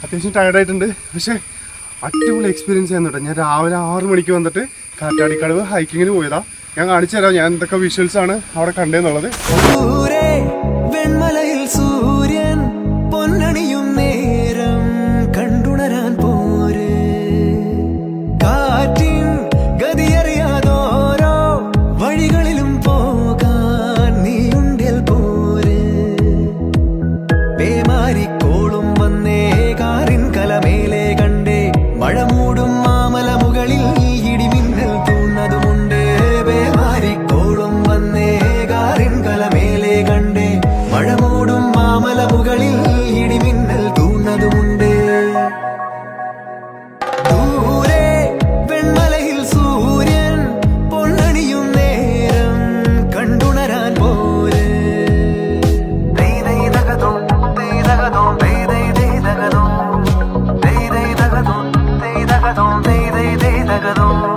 അത്യാവശ്യം ടയർഡായിട്ടുണ്ട്. പക്ഷേ അടിപൊളി എക്സ്പീരിയൻസ് ആയിരുന്നു കേട്ടോ. ഞാൻ രാവിലെ 6 മണിക്ക് വന്നിട്ട് കാറ്റാടിക്കടവ് ഹൈക്കിങ്ങിന് പോയതാ. ഞാൻ കാണിച്ചു തരാം ഞാൻ എന്തൊക്കെ വിഷ്വൽസ് ആണ് അവിടെ കണ്ടതെന്നുള്ളത്. വെൺമലയിൽ സൂര്യൻ പൊന്നണിയും നേരം കണ്ടുണരാൻ പോര്, കാറ്റിൻ ഗതിയറിയാതോരോ വഴികളിലും പോകാൻ നീയുണ്ടിൽ പോര്. പേമാരിക്കോളും വന്നേ കാറിൻ കലമേലെ കണ്ടേ, മഴ മൂടും മാമല മുകളിൽ ഇടിമിന്നൽ തൂന്നതുമുണ്ട്. പേമാരിക്കോളും വന്നേ കാറിൻ കലമേലെ കണ്ടേ, മഴ മൂടും മാമല മുകളിൽ ഇടിമിന്നൽ തൂന്നതുമുണ്ട്. ദൂരെ വെൺമലയിൽ സൂര്യൻ പൊന്നണിയും നേരം കണ്ടുണരാൻ പോര്. They